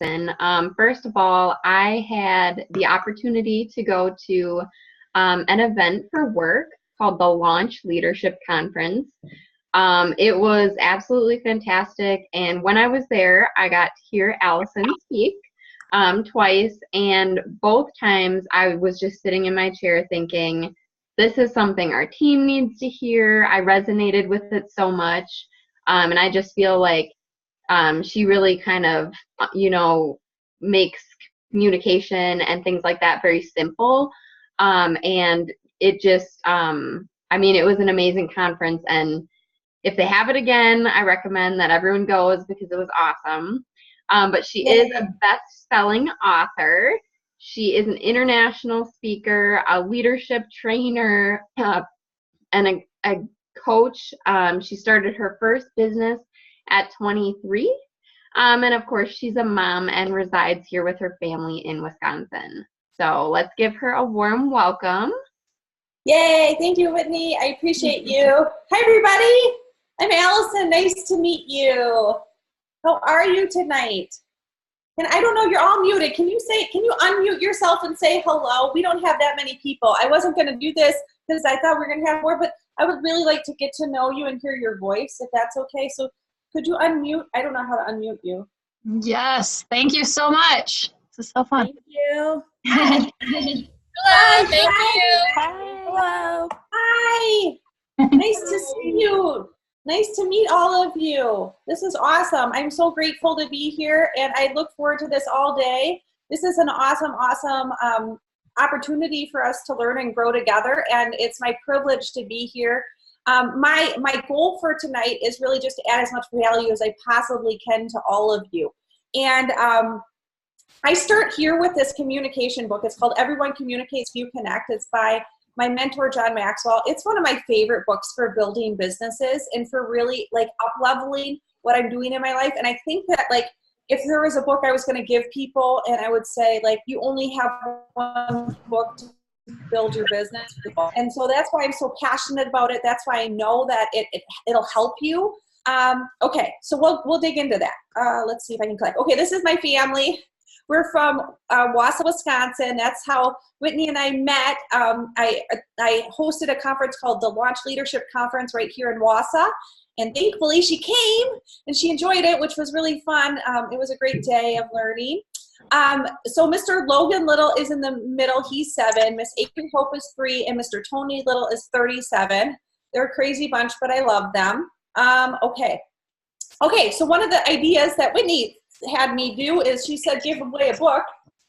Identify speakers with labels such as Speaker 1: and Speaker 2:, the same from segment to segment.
Speaker 1: Allison. First of all, I had the opportunity to go to an event for work called the Launch Leadership Conference. It was absolutely fantastic, and when I was there, I got to hear Allison speak twice, and both times I was just sitting in my chair thinking, this is something our team needs to hear. I resonated with it so much, and I just feel like she really kind of, makes communication and things like that very simple, and it just, it was an amazing conference, and if they have it again, I recommend that everyone goes because it was awesome. But she is a best-selling author. She is an international speaker, a leadership trainer, and a coach. She started her first business at 23. And of course, she's a mom and resides here with her family in Wisconsin. So let's give her a warm welcome.
Speaker 2: Yay, thank you, Whitney. I appreciate you. Hi, everybody. I'm Allison. Nice to meet you. How are you tonight? And I don't know, you're all muted. Can you unmute yourself and say hello? We don't have that many people. I wasn't going to do this because I thought we were going to have more, but I would really like to get to know you and hear your voice, if that's okay. So could you unmute? I don't know how to unmute you.
Speaker 3: Yes, thank you so much. This is so fun.
Speaker 2: Thank you.
Speaker 3: Hello,
Speaker 2: Hi,
Speaker 3: thank
Speaker 2: hi.
Speaker 3: you.
Speaker 2: Hi. Hello. Hi. Nice to see you. Nice to meet all of you. This is awesome. I'm so grateful to be here, and I look forward to this all day. This is an awesome opportunity for us to learn and grow together, and it's my privilege to be here. My goal for tonight is really just to add as much value as I possibly can to all of you. And I start here with this communication book. It's called Everyone Communicates, You Connect. It's by my mentor, John Maxwell. It's one of my favorite books for building businesses and for really up-leveling what I'm doing in my life. And I think that if there was a book I was going to give people and I would say you only have one book to build your business. And so that's why I'm so passionate about it. That's why I know that it'll help you. Okay, so we'll dig into that. Let's see if I can click. Okay, this is my family. We're from Wausau, Wisconsin. That's how Whitney and I met. I hosted a conference called the Launch Leadership Conference right here in Wausau. And thankfully she came and she enjoyed it, which was really fun. It was a great day of learning. So Mr. Logan Liddle is in the middle. He's 7. Miss April Hope is 3. And Mr. Tony Liddle is 37. They're a crazy bunch, but I love them. Okay, so one of the ideas that Whitney had me do is she said give away a book.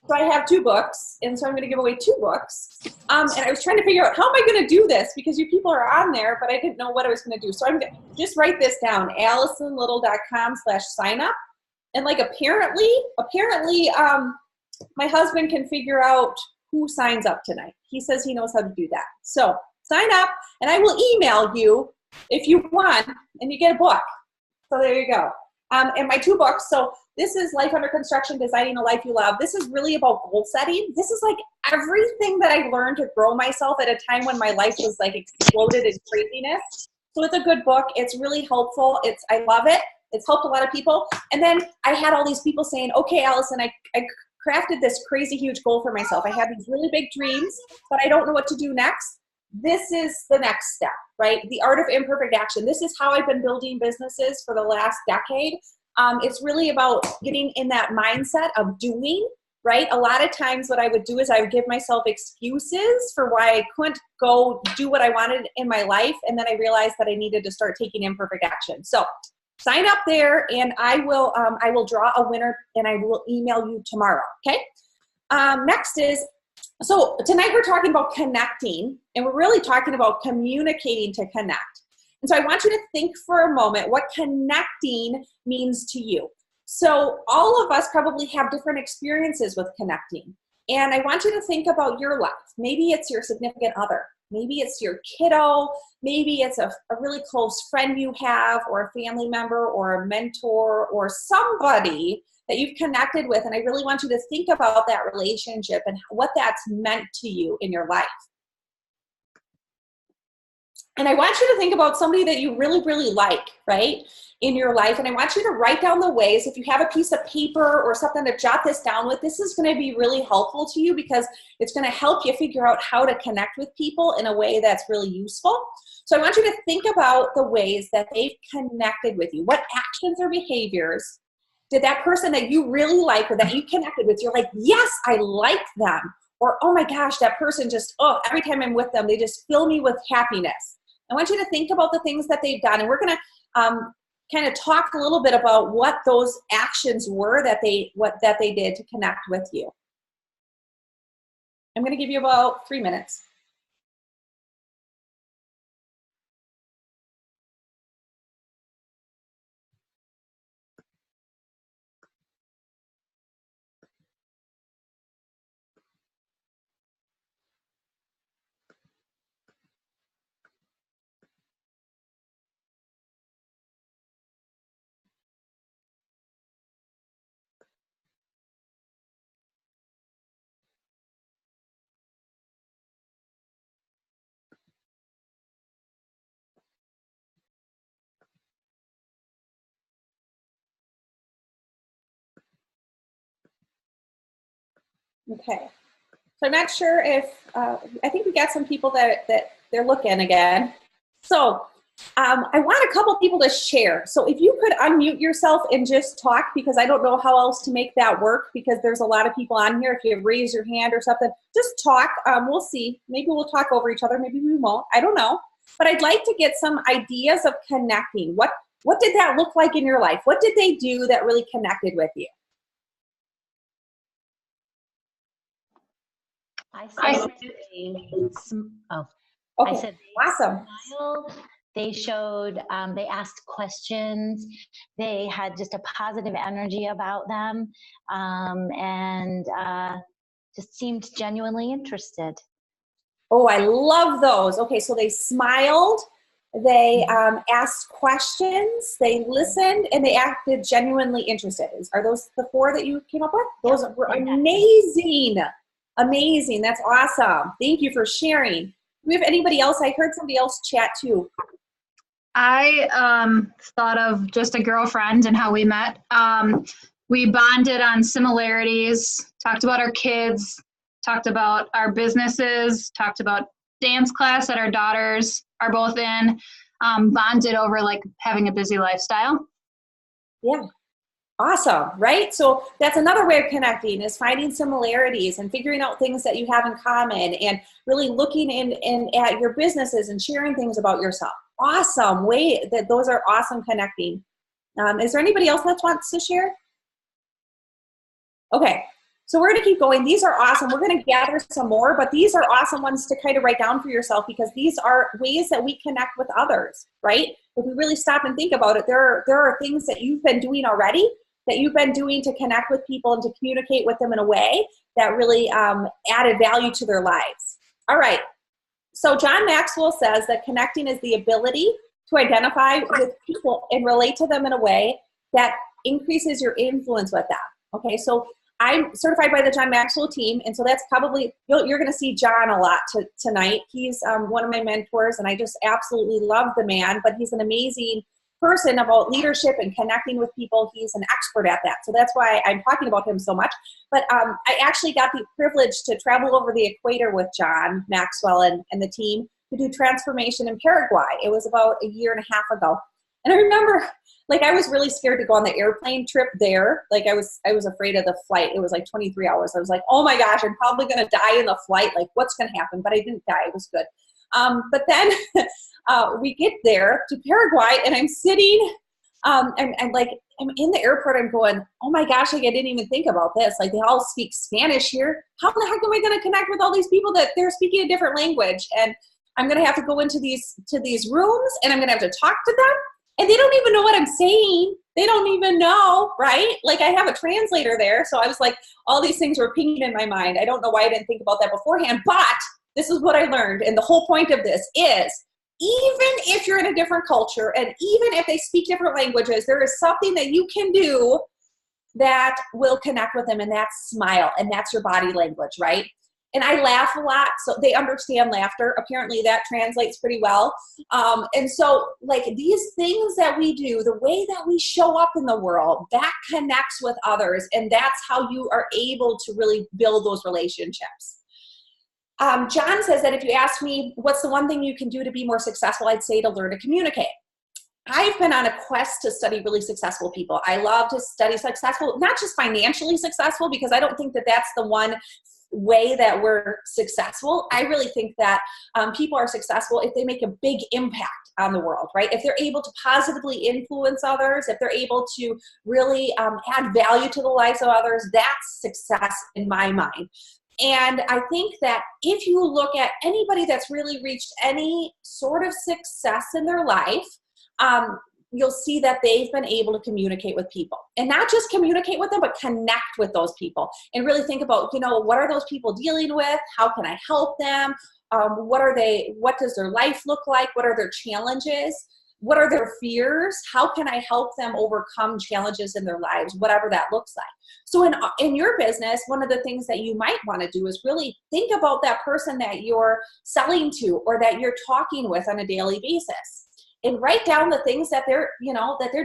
Speaker 2: So I have 2 books, and so I'm going to give away 2 books. And I was trying to figure out how am I going to do this because you people are on there, but I didn't know what I was going to do. So I'm going to just write this down, AllisonLiddle.com/sign up. And apparently, my husband can figure out who signs up tonight. He says he knows how to do that. So sign up, and I will email you if you want, and you get a book. So there you go. And my 2 books. So this is Life Under Construction, Designing a Life You Love. This is really about goal setting. This is everything that I learned to grow myself at a time when my life was exploded in craziness. So it's a good book. It's really helpful. I love it. It's helped a lot of people. And then I had all these people saying, okay, Allison, I crafted this crazy huge goal for myself. I had these really big dreams, but I don't know what to do next. This is the next step, right? The art of imperfect action. This is how I've been building businesses for the last decade. It's really about getting in that mindset of doing, right? A lot of times what I would do is I would give myself excuses for why I couldn't go do what I wanted in my life. And then I realized that I needed to start taking imperfect action. So sign up there, and I will draw a winner, and I will email you tomorrow, okay? Next is, so tonight we're talking about connecting, and we're really talking about communicating to connect. And so I want you to think for a moment what connecting means to you. So all of us probably have different experiences with connecting. And I want you to think about your life. Maybe it's your significant other. Maybe it's your kiddo. Maybe it's a really close friend you have, or a family member, or a mentor, or somebody that you've connected with. And I really want you to think about that relationship and what that's meant to you in your life. And I want you to think about somebody that you really, really like, right, in your life. And I want you to write down the ways. If you have a piece of paper or something to jot this down with, this is going to be really helpful to you because it's going to help you figure out how to connect with people in a way that's really useful. So I want you to think about the ways that they've connected with you. What actions or behaviors did that person that you really like or that you connected with, you're like, yes, I like them. Or, oh my gosh, that person just, oh, every time I'm with them, they just fill me with happiness. I want you to think about the things that they've done, and we're going to kind of talk a little bit about what those actions were that they did to connect with you. I'm going to give you about 3 minutes. Okay. So I'm not sure if, I think we got some people that they're looking again. So I want a couple people to share. So if you could unmute yourself and just talk, because I don't know how else to make that work because there's a lot of people on here. If you raise your hand or something, just talk. We'll see. Maybe we'll talk over each other. Maybe we won't. I don't know. But I'd like to get some ideas of connecting. What did that look like in your life? What did they do that really connected with you?
Speaker 4: I said
Speaker 2: Okay.
Speaker 4: I said
Speaker 2: Awesome.
Speaker 4: smiled. They showed, they asked questions. They had just a positive energy about them, and just seemed genuinely interested.
Speaker 2: Oh, I love those. Okay, so they smiled, they asked questions, they listened, and they acted genuinely interested. Are those the 4 that you came up with? Those were amazing. Amazing. That's awesome. Thank you for sharing. Do we have anybody else? I heard somebody else chat too.
Speaker 3: I thought of just a girlfriend and how we met. We bonded on similarities, talked about our kids, talked about our businesses, talked about dance class that our daughters are both in, bonded over like having a busy lifestyle.
Speaker 2: Yeah. Awesome, right? So that's another way of connecting is finding similarities and figuring out things that you have in common and really looking in at your businesses and sharing things about yourself. Awesome way that those are awesome connecting. Is there anybody else that wants to share? Okay, so we're gonna keep going. These are awesome. We're gonna gather some more, but these are awesome ones to kind of write down for yourself because these are ways that we connect with others, right? If we really stop and think about it, there are things that you've been doing already that you've been doing to connect with people and to communicate with them in a way that really added value to their lives. All right, so John Maxwell says that connecting is the ability to identify with people and relate to them in a way that increases your influence with them. Okay, so I'm certified by the John Maxwell team, and so that's probably, you're gonna see John a lot tonight. He's one of my mentors, and I just absolutely love the man, but he's an amazing person about leadership and connecting with people. He's an expert at that. So that's why I'm talking about him so much. But I actually got the privilege to travel over the equator with John Maxwell and the team to do transformation in Paraguay. It was about a year and a half ago. And I remember, like, I was really scared to go on the airplane trip there. Like, I was afraid of the flight. It was like 23 hours. I was like, oh my gosh, I'm probably going to die in the flight. Like, what's going to happen? But I didn't die. It was good. But then we get there to Paraguay, and I'm sitting, and like, I'm in the airport. I'm going, oh my gosh, like, I didn't even think about this. Like, they all speak Spanish here. How the heck am I going to connect with all these people that they're speaking a different language? And I'm going to have to go into these rooms, and I'm going to have to talk to them. And they don't even know what I'm saying. They don't even know, right? Like, I have a translator there. So I was like, all these things were pinging in my mind. I don't know why I didn't think about that beforehand, but this is what I learned. And the whole point of this is, even if you're in a different culture and even if they speak different languages, there is something that you can do that will connect with them, and that's smile, and that's your body language, right? And I laugh a lot, so they understand laughter. Apparently that translates pretty well. And so like these things that we do, the way that we show up in the world, that connects with others. And that's how you are able to really build those relationships. John says that if you ask me, what's the one thing you can do to be more successful, I'd say to learn to communicate. I've been on a quest to study really successful people. I love to study successful, not just financially successful, because I don't think that that's the one way that we're successful. I really think that people are successful if they make a big impact on the world, right? If they're able to positively influence others, if they're able to really add value to the lives of others, that's success in my mind. And I think that if you look at anybody that's really reached any sort of success in their life, you'll see that they've been able to communicate with people, and not just communicate with them, but connect with those people and really think about, what are those people dealing with? How can I help them? What does their life look like? What are their challenges? What are their fears? How can I help them overcome challenges in their lives, whatever that looks like? So in your business, one of the things that you might want to do is really think about that person that you're selling to or that you're talking with on a daily basis. And write down the things that they're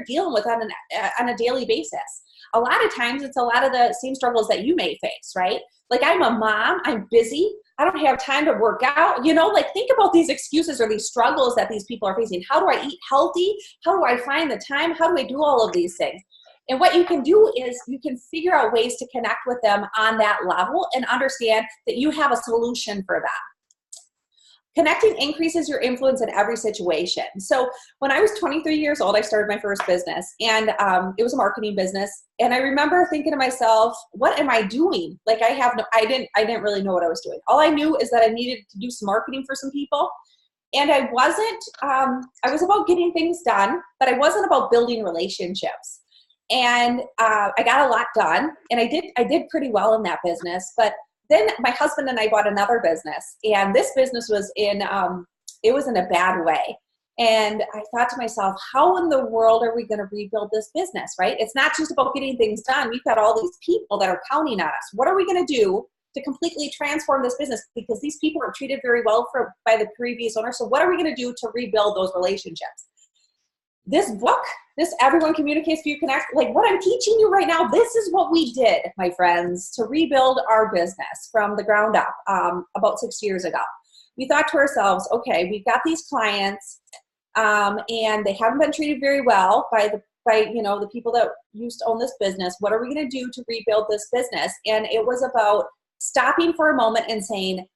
Speaker 2: dealing with on a daily basis. A lot of times it's a lot of the same struggles that you may face, right? Like, I'm a mom, I'm busy, I don't have time to work out, think about these excuses or these struggles that these people are facing. How do I eat healthy? How do I find the time? How do I do all of these things? And what you can do is you can figure out ways to connect with them on that level and understand that you have a solution for them. Connecting increases your influence in every situation. So when I was 23 years old, I started my first business, and it was a marketing business. And I remember thinking to myself, what am I doing? Like, I didn't really know what I was doing. All I knew is that I needed to do some marketing for some people. And I was about getting things done, but I wasn't about building relationships. And I got a lot done, and I did pretty well in that business. But then my husband and I bought another business, and this business was in a bad way. And I thought to myself, how in the world are we going to rebuild this business, right? It's not just about getting things done. We've got all these people that are counting on us. What are we going to do to completely transform this business? Because these people are treated very well by the previous owner. So what are we going to do to rebuild those relationships? This book, this Everyone Communicates Through Connect, like what I'm teaching you right now, this is what we did, my friends, to rebuild our business from the ground up about 6 years ago. We thought to ourselves, okay, we've got these clients and they haven't been treated very well by the people that used to own this business. What are we going to do to rebuild this business? And it was about stopping for a moment and saying,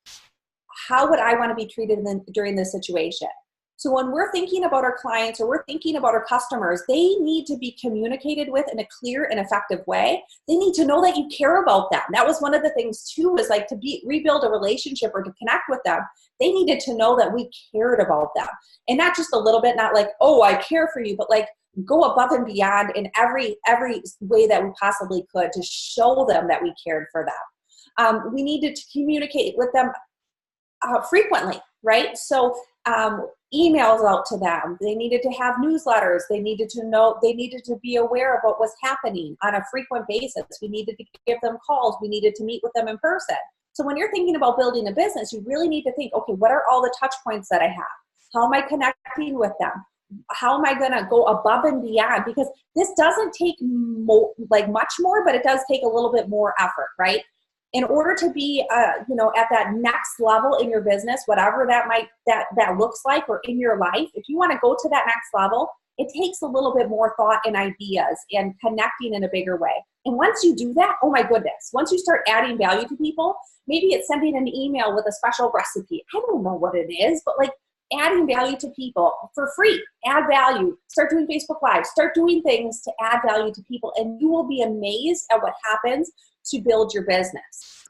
Speaker 2: how would I want to be treated during this situation? So when we're thinking about our clients or we're thinking about our customers, they need to be communicated with in a clear and effective way. They need to know that you care about them. That was one of the things too, is like to rebuild a relationship or to connect with them. They needed to know that we cared about them, and not just a little bit, not like, oh, I care for you, but like go above and beyond in every way that we possibly could to show them that we cared for them. We needed to communicate with them frequently, right? So emails out to them. They needed to have newsletters. They needed to be aware of what was happening on a frequent basis. We needed to give them calls. We needed to meet with them in person. So when you're thinking about building a business, you really need to think, okay, what are all the touch points that I have? How am I connecting with them? How am I going to go above and beyond? Because this doesn't take much more, but it does take a little bit more effort, right? In order to be, at that next level in your business, whatever that looks like, or in your life, if you want to go to that next level, it takes a little bit more thought and ideas and connecting in a bigger way. And once you do that, oh my goodness, once you start adding value to people, maybe it's sending an email with a special recipe. I don't know what it is, but like adding value to people for free, add value, start doing Facebook Live, start doing things to add value to people, and you will be amazed at what happens to build your business.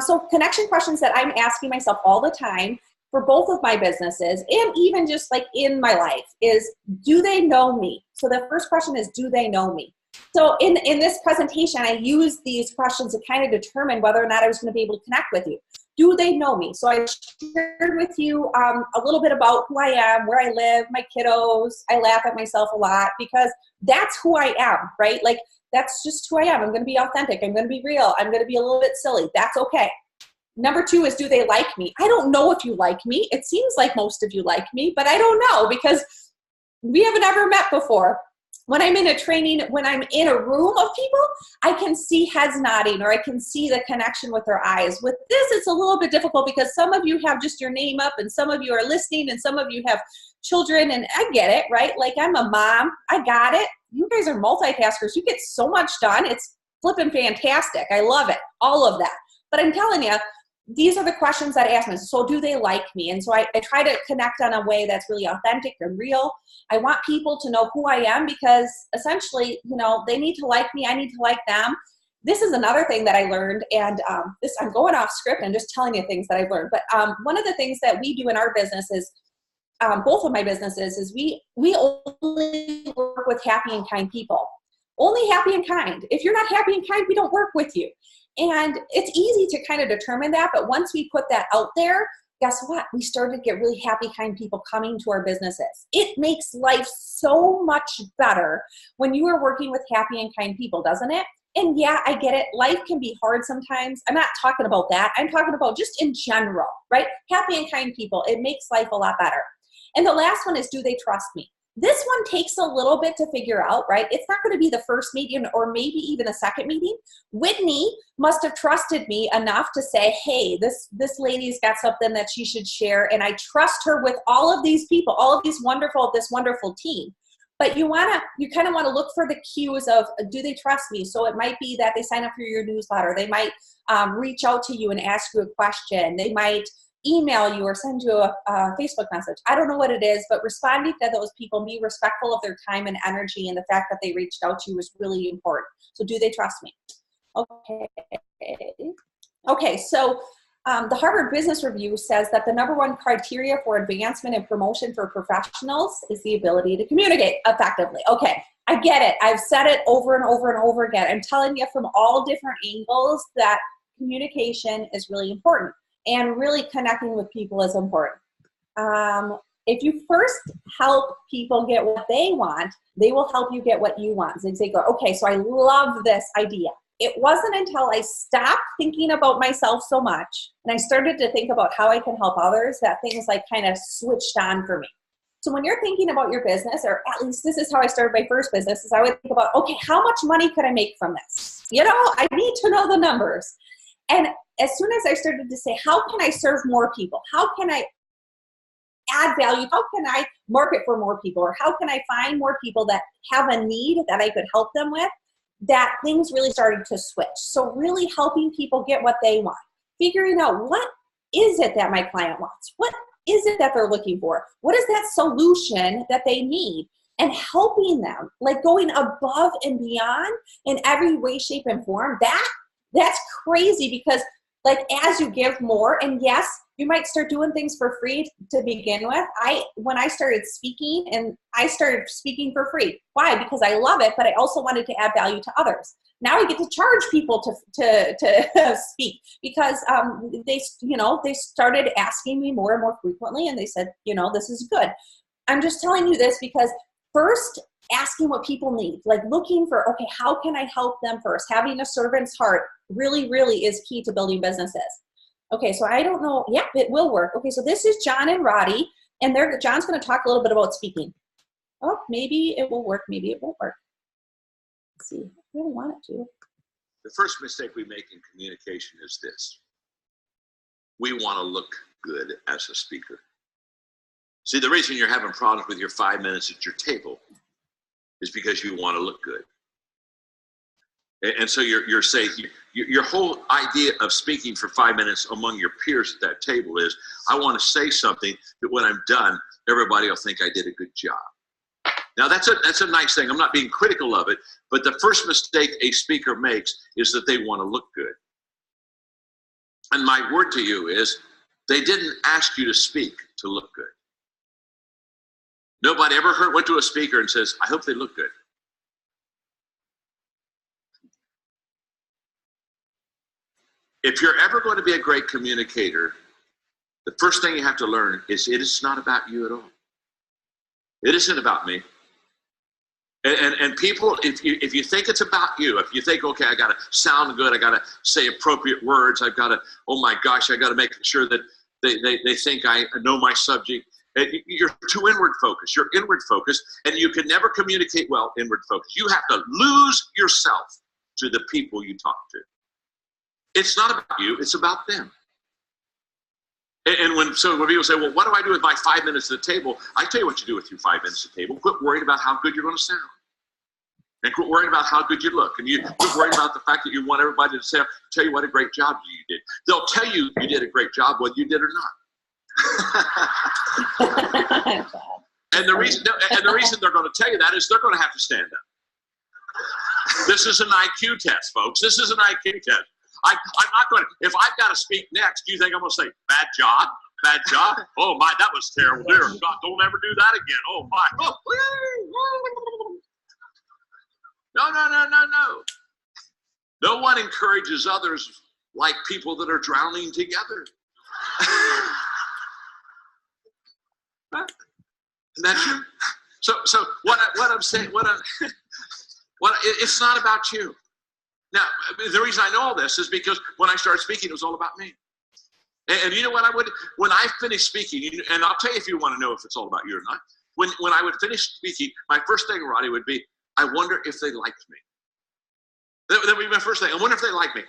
Speaker 2: So connection questions that I'm asking myself all the time for both of my businesses and even just like in my life is, do they know me? So the first question is, do they know me? So in this presentation, I used these questions to kind of determine whether or not I was going to be able to connect with you. Do they know me? So I shared with you a little bit about who I am, where I live, my kiddos. I laugh at myself a lot because that's who I am, right? Like, that's just who I am. I'm going to be authentic. I'm going to be real. I'm going to be a little bit silly. That's okay. Number 2 is, do they like me? I don't know if you like me. It seems like most of you like me, but I don't know because we haven't ever met before. When I'm in a training, when I'm in a room of people, I can see heads nodding or I can see the connection with their eyes. With this, it's a little bit difficult because some of you have just your name up and some of you are listening and some of you have children, and I get it, right? Like, I'm a mom. I got it. You guys are multitaskers. You get so much done. It's flipping fantastic. I love it. All of that. But I'm telling you, these are the questions that I ask me. So do they like me? And so I try to connect on a way that's really authentic and real. I want people to know who I am because essentially, you know, they need to like me. I need to like them. This is another thing that I learned, and I'm going off script and just telling you things that I've learned. But one of the things that we do in our business is, both of my businesses, is we only work with happy and kind people. Only happy and kind. If you're not happy and kind, we don't work with you. And it's easy to kind of determine that, but once we put that out there, guess what? We started to get really happy, kind people coming to our businesses. It makes life so much better when you are working with happy and kind people, doesn't it? And yeah, I get it. Life can be hard sometimes. I'm not talking about that. I'm talking about just in general, right? Happy and kind people. It makes life a lot better. And the last one is, do they trust me? This one takes a little bit to figure out, right? It's not going to be the first meeting or maybe even a second meeting. Whitney must have trusted me enough to say, hey, this lady's got something that she should share, and I trust her with all of these people, all of this wonderful team. But you kind of want to look for the cues of, do they trust me? So it might be that they sign up for your newsletter. They might reach out to you and ask you a question. They might email you or send you a Facebook message. I don't know what it is, but responding to those people, be respectful of their time and energy, and the fact that they reached out to you is really important. So do they trust me? Okay, so the Harvard Business Review says that the #1 criteria for advancement and promotion for professionals is the ability to communicate effectively. Okay, I get it. I've said it over and over and over again. I'm telling you from all different angles that communication is really important. And really connecting with people is important. If you first help people get what they want, they will help you get what you want. So they go, okay, so I love this idea. It wasn't until I stopped thinking about myself so much and I started to think about how I can help others that things like kind of switched on for me. So when you're thinking about your business, or at least this is how I started my first business, is I would think about, okay, how much money could I make from this? You know, I need to know the numbers. And as soon as I started to say, how can I serve more people? How can I add value? How can I market for more people? Or how can I find more people that have a need that I could help them with? That things really started to switch. So really helping people get what they want. Figuring out, what is it that my client wants? What is it that they're looking for? What is that solution that they need? And helping them, like going above and beyond in every way, shape, and form. That's crazy because, like, as you give more, and yes, you might start doing things for free to begin with. When I started speaking, and I started speaking for free. Why? Because I love it, but I also wanted to add value to others. Now I get to charge people to speak because they started asking me more and more frequently, and they said, this is good. I'm just telling you this because first, asking what people need, like looking for, okay, how can I help them first? Having a servant's heart really, really is key to building businesses. Okay, so I don't know. Yeah, it will work. Okay, so this is John and Roddy, and John's going to talk a little bit about speaking. Oh, maybe it will work. Maybe it won't work. Let's see. I really want it to.
Speaker 5: The first mistake we make in communication is this. We want to look good as a speaker. See, the reason you're having problems with your 5 minutes at your table is because you want to look good. And so you're saying, your whole idea of speaking for 5 minutes among your peers at that table is, I want to say something that when I'm done, everybody will think I did a good job. Now that's a nice thing. I'm not being critical of it, but the first mistake a speaker makes is that they want to look good. And my word to you is, they didn't ask you to speak to look good. Nobody ever went to a speaker and says, I hope they look good. If you're ever going to be a great communicator, the first thing you have to learn is it is not about you at all. It isn't about me. And people, if you think it's about you, if you think, okay, I got to sound good, I got to say appropriate words, I've got to, oh my gosh, I got to make sure that they think I know my subject. You're too inward focused. You're inward focused, and you can never communicate well inward focused. You have to lose yourself to the people you talk to. It's not about you, it's about them. And when people say, well, what do I do with my 5 minutes at the table? I tell you what you do with your 5 minutes at the table. Quit worrying about how good you're going to sound. And quit worrying about how good you look. And you quit worrying about the fact that you want everybody to tell you what a great job you did. They'll tell you you did a great job whether you did or not. and the reason they're going to tell you that is they're going to have to stand up. This is an IQ test, folks. This is an IQ test. I'm not going to, if I've got to speak next, do you think I'm going to say, bad job? Bad job? Oh my, that was terrible. Dear God, don't ever do that again. Oh my. No. No one encourages others like people that are drowning together. Isn't that true? So what I'm saying, it's not about you. Now, the reason I know all this is because when I started speaking, it was all about me. And you know what when I finished speaking, and I'll tell you if you want to know if it's all about you or not, when I would finish speaking, my first thing, Roddy, would be, I wonder if they liked me. That would be my first thing. I wonder if they like me.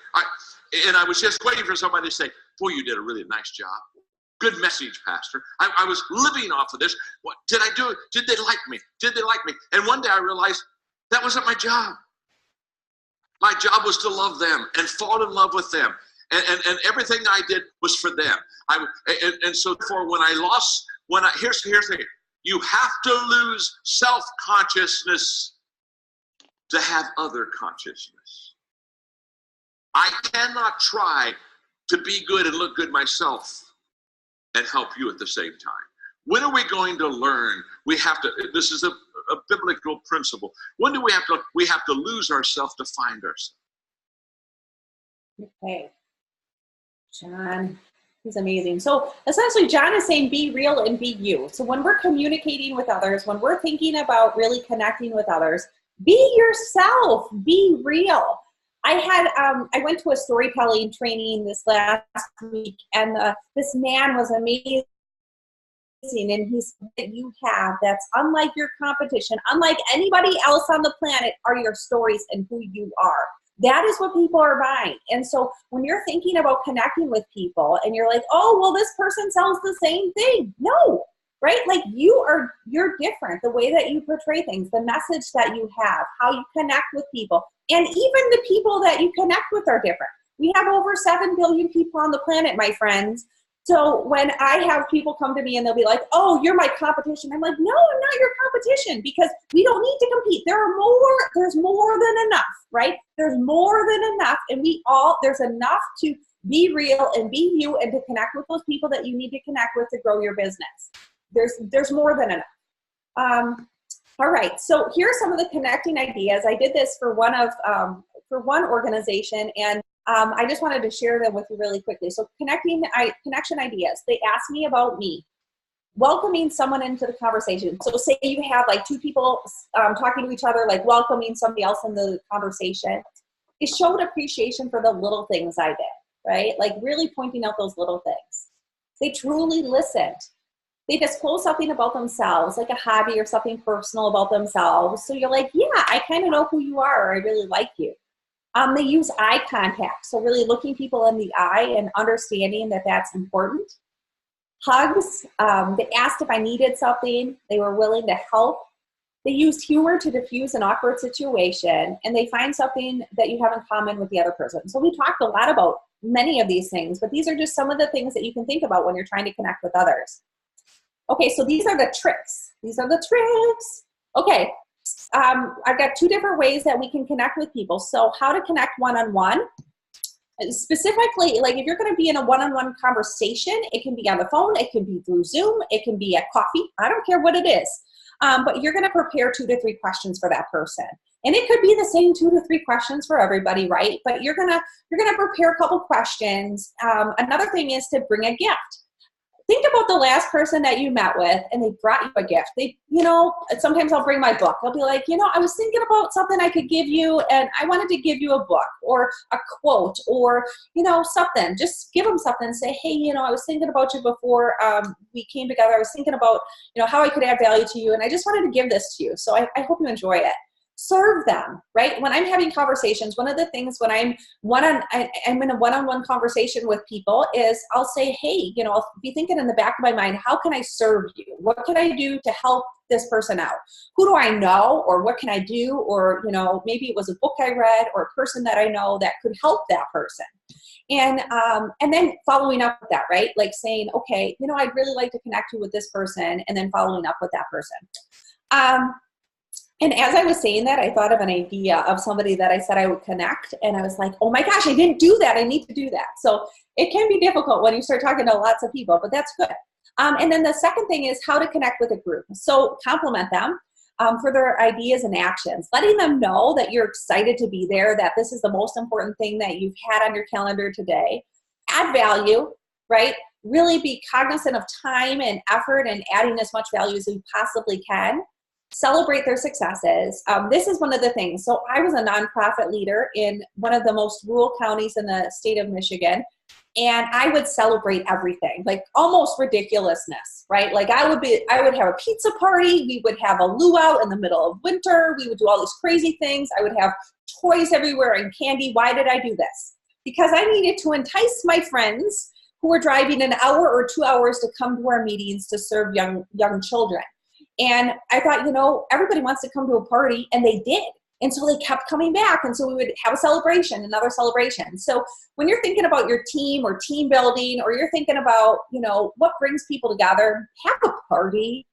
Speaker 5: And I was just waiting for somebody to say, boy, you did a really nice job. Good message, Pastor. I was living off of this. What did I do? Did they like me? Did they like me? And one day I realized that wasn't my job. My job was to love them and fall in love with them. And everything I did was for them. And so therefore, here's the thing. You have to lose self-consciousness to have other consciousness. I cannot try to be good and look good myself and help you at the same time. When are we going to learn? This is a biblical principle. When do we have to lose ourselves to find ourselves?
Speaker 2: Okay. John, he's amazing. So essentially, John is saying be real and be you. So when we're communicating with others, when we're thinking about really connecting with others, be yourself, be real. I went to a storytelling training this last week, and this man was amazing. And he said that you have that's unlike your competition, unlike anybody else on the planet, are your stories and who you are. That is what people are buying. And so when you're thinking about connecting with people and you're like, oh, well, this person sells the same thing. No, right? Like you're different. The way that you portray things, the message that you have, how you connect with people, and even the people that you connect with are different. We have over 7 billion people on the planet, my friends. So when I have people come to me and they'll be like, oh, you're my competition. I'm like, no, I'm not your competition, because we don't need to compete. There's more than enough, right? There's more than enough. And there's enough to be real and be you and to connect with those people that you need to connect with to grow your business. There's more than enough. All right. So here are some of the connecting ideas. I did this for one organization, and I just wanted to share them with you really quickly. So connection ideas. They asked me about me. Welcoming someone into the conversation. So say you have like 2 people talking to each other, like welcoming somebody else in the conversation. It showed appreciation for the little things I did, right? Like really pointing out those little things. They truly listened. They disclose something about themselves, like a hobby or something personal about themselves. So you're like, yeah, I kind of know who you are, or I really like you. They use eye contact, so really looking people in the eye and understanding that that's important. Hugs, they asked if I needed something. They were willing to help. They used humor to diffuse an awkward situation, and they find something that you have in common with the other person. So we talked a lot about many of these things, but these are just some of the things that you can think about when you're trying to connect with others. Okay, so these are the tricks. These are the tricks. Okay. I've got 2 different ways that we can connect with people. So how to connect one-on-one. Specifically, like if you're going to be in a one-on-one conversation, it can be on the phone, it can be through Zoom, it can be at coffee. I don't care what it is. But you're going to prepare 2 to 3 questions for that person. And it could be the same 2 to 3 questions for everybody, right? But you're gonna prepare a couple questions. Another thing is to bring a gift. think about the last person that you met with and they brought you a gift. Sometimes I'll bring my book. I'll be like, I was thinking about something I could give you and I wanted to give you a book or a quote or, something. Just give them something and say, hey, I was thinking about you before we came together. I was thinking about, how I could add value to you and I just wanted to give this to you. So I hope you enjoy it. Serve them, right? When I'm having conversations, one of the things when I'm in a one-on-one conversation with people is I'll say, hey, I'll be thinking in the back of my mind, how can I serve you? What can I do to help this person out? Who do I know or what can I do? Or, maybe it was a book I read or a person that I know that could help that person. And then following up with that, right? Like saying, okay, I'd really like to connect you with this person and then following up with that person. And as I was saying that, I thought of an idea of somebody that I said I would connect. And I was like, oh my gosh, I didn't do that. I need to do that. So it can be difficult when you start talking to lots of people, but that's good. And then the second thing is how to connect with a group. So compliment them for their ideas and actions, letting them know that you're excited to be there, that this is the most important thing that you've had on your calendar today. Add value, right? Really be cognizant of time and effort and adding as much value as you possibly can. Celebrate their successes. This is one of the things. So I was a nonprofit leader in one of the most rural counties in the state of Michigan, and I would celebrate everything, like almost ridiculousness, right? Like I would have a pizza party. We would have a luau in the middle of winter. We would do all these crazy things. I would have toys everywhere and candy. Why did I do this? Because I needed to entice my friends who were driving an hour or 2 hours to come to our meetings to serve young children. And I thought, everybody wants to come to a party, and they did. And so they kept coming back. And so we would have a celebration, another celebration. So when you're thinking about your team or team building, or you're thinking about, what brings people together, have a party.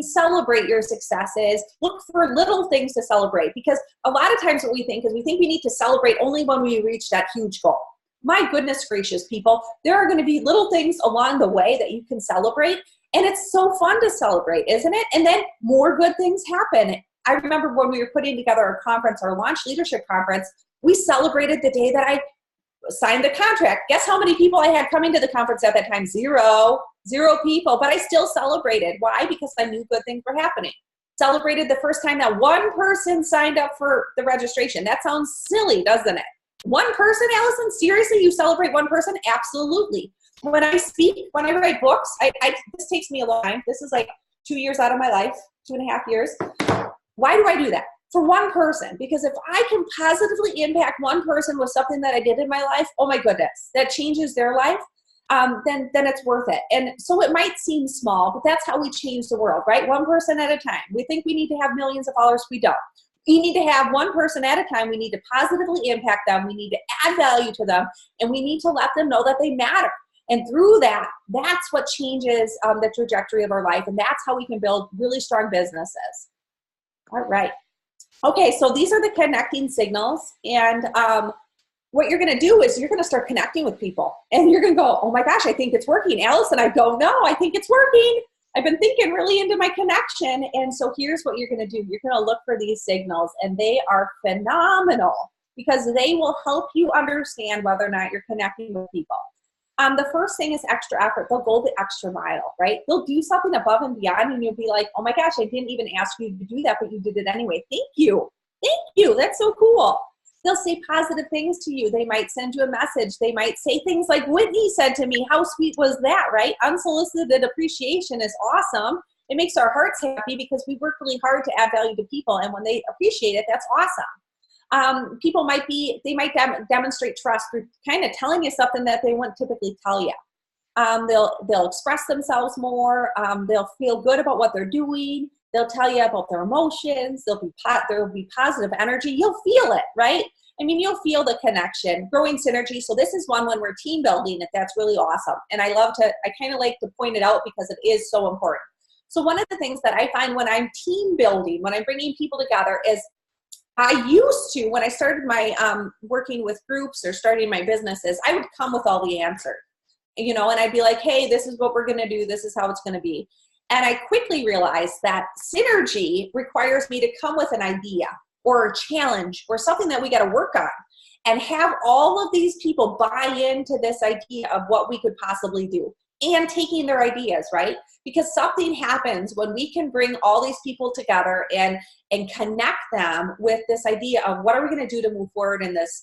Speaker 2: Celebrate your successes. Look for little things to celebrate, because a lot of times what we think is we need to celebrate only when we reach that huge goal. My goodness gracious, people, there are going to be little things along the way that you can celebrate. And it's so fun to celebrate, isn't it? And then more good things happen. I remember when we were putting together our conference, our launch leadership conference, we celebrated the day that I signed the contract. Guess how many people I had coming to the conference at that time? Zero people, but I still celebrated. Why? Because I knew good things were happening. Celebrated the first time that one person signed up for the registration. That sounds silly, doesn't it? One person, Allison? Seriously, you celebrate one person? Absolutely. When I speak, when I write books, this takes me a long time. This is like 2 years out of my life, 2.5 years. Why do I do that? For one person. Because if I can positively impact one person with something that I did in my life, oh my goodness, that changes their life, then it's worth it. And so it might seem small, but that's how we change the world, right? One person at a time. We think we need to have millions of followers. We don't. We need to have one person at a time. We need to positively impact them. We need to add value to them. And we need to let them know that they matter. And through that, that's what changes the trajectory of our life. And that's how we can build really strong businesses. All right. Okay, so these are the connecting signals. And what you're going to do is you're going to start connecting with people. And you're going to go, oh my gosh, I think it's working. Allison, I don't know. I think it's working. I've been thinking really into my connection. And so here's what you're going to do. You're going to look for these signals. And they are phenomenal because they will help you understand whether or not you're connecting with people. The first thing is extra effort. They'll go the extra mile, right? They'll do something above and beyond, and you'll be like, oh my gosh, I didn't even ask you to do that, but you did it anyway. Thank you. Thank you. That's so cool. They'll say positive things to you. They might send you a message. They might say things like Whitney said to me. How sweet was that, right? Unsolicited appreciation is awesome. It makes our hearts happy because we work really hard to add value to people, and when they appreciate it, that's awesome. People might demonstrate trust through kind of telling you something that they wouldn't typically tell you. They'll express themselves more. They'll feel good about what they're doing. They'll tell you about their emotions. There will be positive energy. You'll feel it, right? You'll feel the connection, growing synergy. So this is one when we're team building, that's really awesome. And I kind of like to point it out because it is so important. So one of the things that I find when I'm team building, when I'm bringing people together is I used to, when I started my working with groups or starting my businesses, I would come with all the answers, and I'd be like, hey, this is what we're going to do. This is how it's going to be. And I quickly realized that synergy requires me to come with an idea or a challenge or something that we got to work on and have all of these people buy into this idea of what we could possibly do. and taking their ideas, right? Because something happens when we can bring all these people together and connect them with this idea of what are we going to do to move forward in this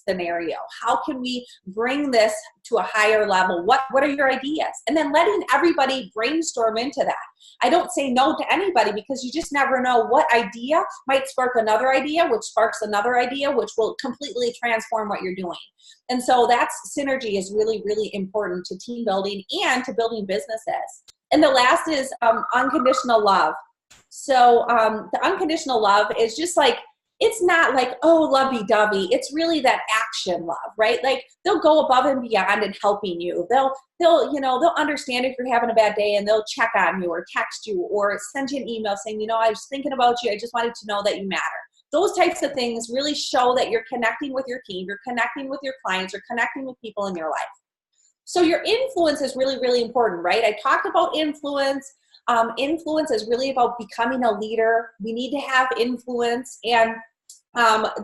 Speaker 2: scenario? How can we bring this to a higher level? What are your ideas? And then letting everybody brainstorm into that. I don't say no to anybody because you just never know what idea might spark another idea, which sparks another idea, which will completely transform what you're doing. And so that's synergy is really, really important to team building and to building businesses. And the last is unconditional love. So the unconditional love is just like, it's not like, oh, lovey-dovey. It's really that action love, right? Like they'll go above and beyond in helping you. They'll understand if you're having a bad day and they'll check on you or text you or send you an email saying, I was thinking about you. I just wanted to know that you matter. Those types of things really show that you're connecting with your team, you're connecting with your clients, you're connecting with people in your life. So your influence is really, really important, right? I talked about influence. Influence is really about becoming a leader. We need to have influence. And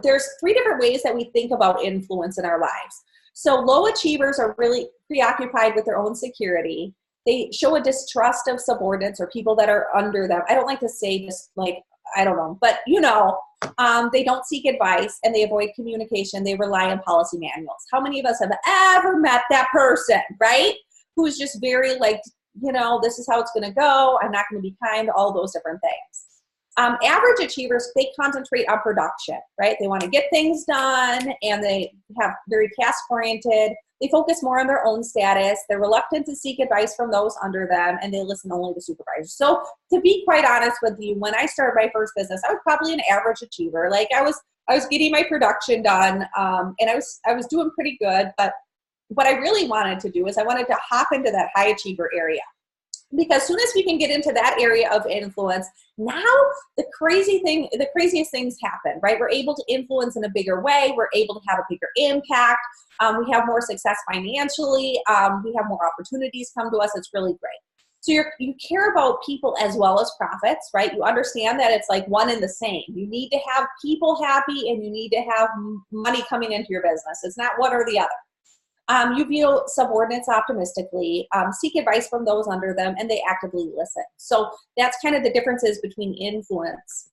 Speaker 2: there's 3 different ways that we think about influence in our lives. So low achievers are really preoccupied with their own security. They show a distrust of subordinates or people that are under them. I don't like to say this like, I don't know, but they don't seek advice and they avoid communication. They rely on policy manuals. How many of us have ever met that person, right? Who's just very like, this is how it's going to go. I'm not going to be kind, all those different things. Average achievers, they concentrate on production, right? They want to get things done and they have very task-oriented. They focus more on their own status. They're reluctant to seek advice from those under them and they listen only to supervisors. So to be quite honest with you, when I started my first business, I was probably an average achiever. Like I was getting my production done and I was doing pretty good, but what I really wanted to do is I wanted to hop into that high achiever area. Because as soon as we can get into that area of influence, now the craziest things happen, right? We're able to influence in a bigger way. We're able to have a bigger impact. We have more success financially. We have more opportunities come to us. It's really great. So you care about people as well as profits, right? You understand that it's like one and the same. You need to have people happy and you need to have money coming into your business. It's not one or the other. You view subordinates optimistically, seek advice from those under them, and they actively listen. So that's kind of the differences between influence.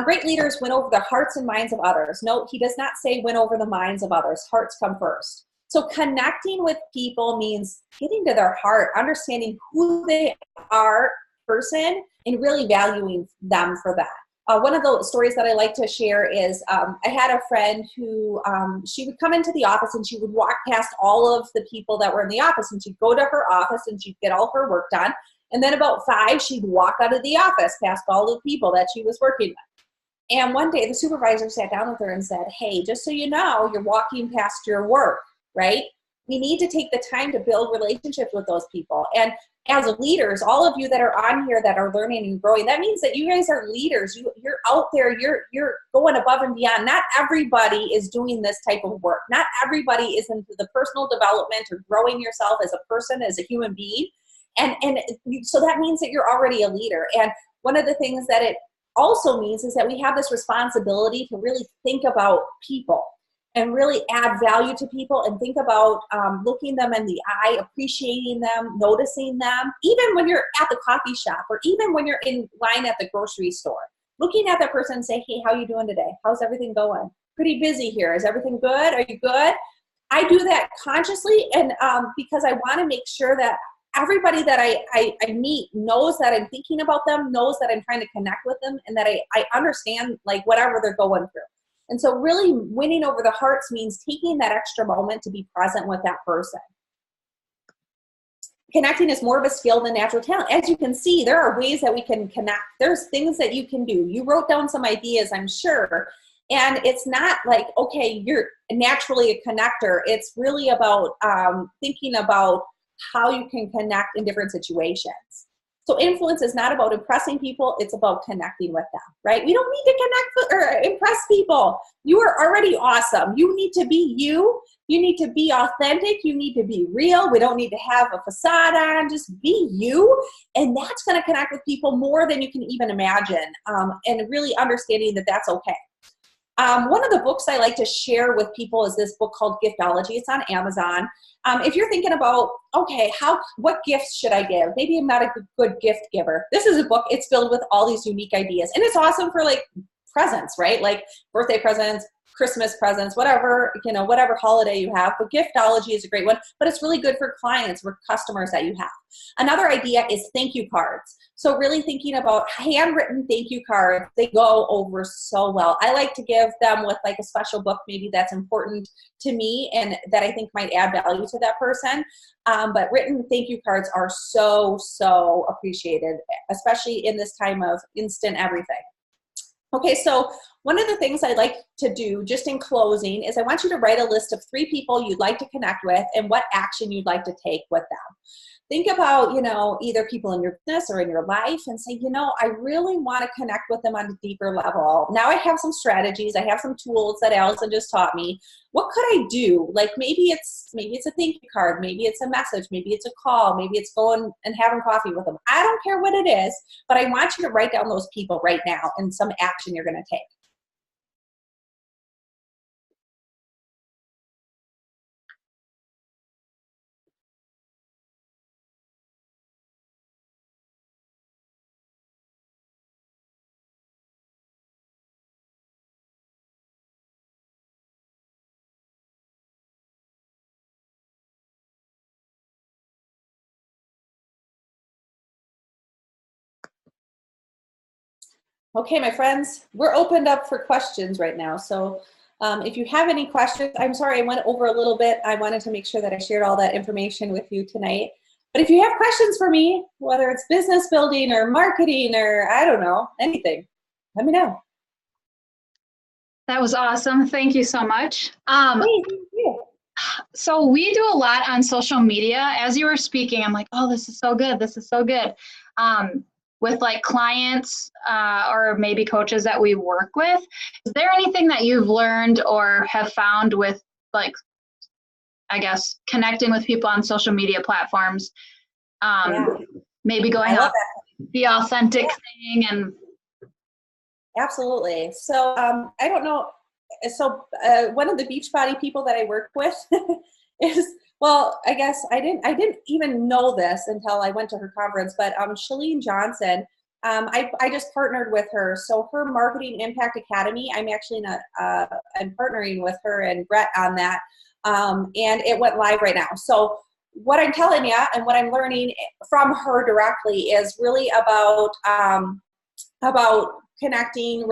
Speaker 2: Great leaders win over the hearts and minds of others. No, he does not say win over the minds of others. Hearts come first. So connecting with people means getting to their heart, understanding who they are, person, and really valuing them for that. One of the stories that I like to share is I had a friend who she would come into the office and she would walk past all of the people that were in the office and she'd go to her office and she'd get all her work done. And then about 5, she'd walk out of the office past all the people that she was working with. And one day the supervisor sat down with her and said, hey, just so you know, you're walking past your work, right? We need to take the time to build relationships with those people. And as leaders, all of you that are on here that are learning and growing, that means that you guys are leaders. You're out there, you're going above and beyond. Not everybody is doing this type of work. Not everybody is into the personal development or growing yourself as a person, as a human being. And so that means that you're already a leader. And one of the things that it also means is that we have this responsibility to really think about people and really add value to people and think about looking them in the eye, appreciating them, noticing them, even when you're at the coffee shop or even when you're in line at the grocery store. Looking at that person and say, hey, how are you doing today? How's everything going? Pretty busy here. Is everything good? Are you good? I do that consciously and because I want to make sure that everybody that I meet knows that I'm thinking about them, knows that I'm trying to connect with them, and that I understand like whatever they're going through. And so really winning over the hearts means taking that extra moment to be present with that person. Connecting is more of a skill than natural talent. As you can see, there are ways that we can connect. There's things that you can do. You wrote down some ideas, I'm sure. And it's not like, okay, you're naturally a connector. It's really about thinking about how you can connect in different situations. So influence is not about impressing people, it's about connecting with them, right? We don't need to connect with, or impress people. You are already awesome. You need to be you. You need to be authentic. You need to be real. We don't need to have a facade on. Just be you. And that's going to connect with people more than you can even imagine. And really understanding that that's okay. One of the books I like to share with people is this book called Giftology. It's on Amazon. If you're thinking about, okay, what gifts should I give? Maybe I'm not a good gift giver. This is a book. It's filled with all these unique ideas. And it's awesome for like presents, right? Like birthday presents, Christmas presents, whatever, whatever holiday you have. But Giftology is a great one, but it's really good for clients, for customers that you have. Another idea is thank you cards. So really thinking about handwritten thank you cards, they go over so well. I like to give them with like a special book, maybe that's important to me and that I think might add value to that person. But written thank you cards are so, so appreciated, especially in this time of instant everything. Okay, so one of the things I'd like to do just in closing is I want you to write a list of 3 people you'd like to connect with and what action you'd like to take with them. Think about, either people in your business or in your life and say, I really want to connect with them on a deeper level. Now I have some strategies. I have some tools that Allison just taught me. What could I do? Like maybe it's a thank you card. Maybe it's a message. Maybe it's a call. Maybe it's going and having coffee with them. I don't care what it is, but I want you to write down those people right now and some action you're going to take. Okay, my friends, we're opened up for questions right now. So if you have any questions, I'm sorry I went over a little bit. I wanted to make sure that I shared all that information with you tonight. But if you have questions for me, whether it's business building or marketing or I don't know, anything, let me know.
Speaker 3: That was awesome. Thank you so much.
Speaker 2: Hey, thank you.
Speaker 3: So we do a lot on social media. As you were speaking, I'm like, oh, this is so good. This is so good. With like clients or maybe coaches that we work with, is there anything that you've learned or have found with like, I guess, connecting with people on social media platforms? Maybe going up the authentic thing and.
Speaker 2: Absolutely. So I don't know. So one of the Beachbody people that I work with is, well, I guess I didn't even know this until I went to her conference, but Shalene Johnson, I just partnered with her. So her Marketing Impact Academy, I'm actually I'm partnering with her and Brett on that. And it went live right now. So what I'm telling you and what I'm learning from her directly is really about connecting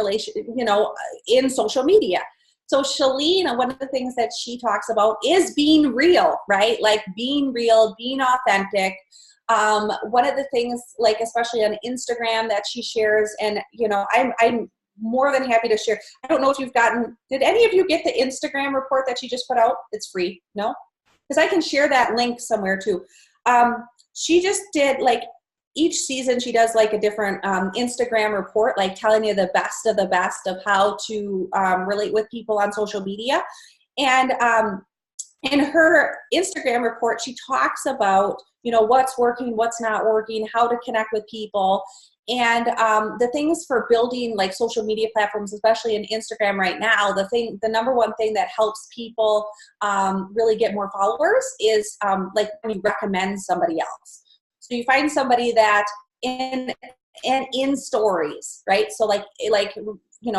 Speaker 2: in social media. So Shalene, one of the things that she talks about is being real, right? Like being real, being authentic. One of the things, like especially on Instagram that she shares, and I'm more than happy to share. I don't know if did any of you get the Instagram report that she just put out? It's free, no? Because I can share that link somewhere too. She just did each season she does like a different Instagram report, like telling you the best of how to relate with people on social media. And in her Instagram report, she talks about, what's working, what's not working, how to connect with people. And the things for building like social media platforms, especially in Instagram right now, the number one thing that helps people really get more followers is like when you recommend somebody else. So you find somebody that in stories, right? So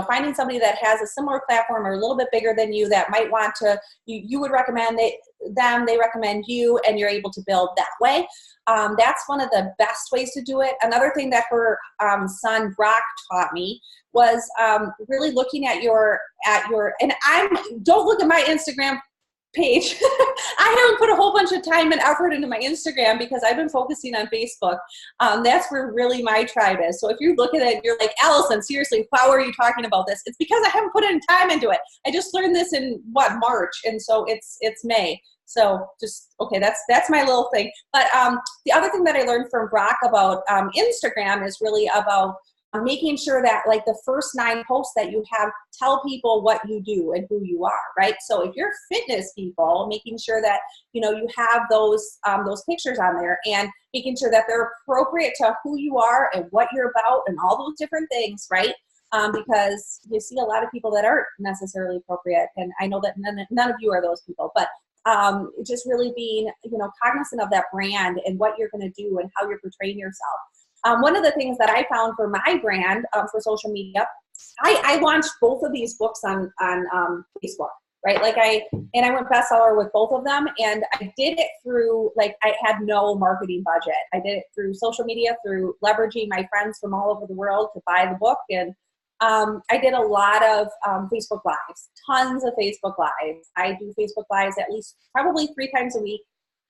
Speaker 2: finding somebody that has a similar platform or a little bit bigger than you that might want to, you would recommend them, they recommend you, and you're able to build that way. That's one of the best ways to do it. Another thing that her son Brock taught me was really looking at your, and don't look at my Instagram page. I haven't put a whole bunch of time and effort into my Instagram because I've been focusing on Facebook. That's where really my tribe is. So if you look at it, you're like, Allison, seriously, how are you talking about this? It's because I haven't put any time into it. I just learned this in March, and so it's May. So okay, that's my little thing. But the other thing that I learned from Brock about Instagram is really about making sure that like the first 9 posts that you have tell people what you do and who you are, right? So if you're fitness people, making sure that you have those pictures on there and making sure that they're appropriate to who you are and what you're about and all those different things, right? because you see a lot of people that aren't necessarily appropriate. And I know that none of you are those people, but just really being, cognizant of that brand and what you're going to do and how you're portraying yourself. One of the things that I found for my brand for social media, I launched both of these books on Facebook, right? I went bestseller with both of them, and I did it through, I had no marketing budget. I did it through social media, through leveraging my friends from all over the world to buy the book. And I did a lot of Facebook Lives, tons of Facebook Lives. I do Facebook Lives at least probably 3 times a week.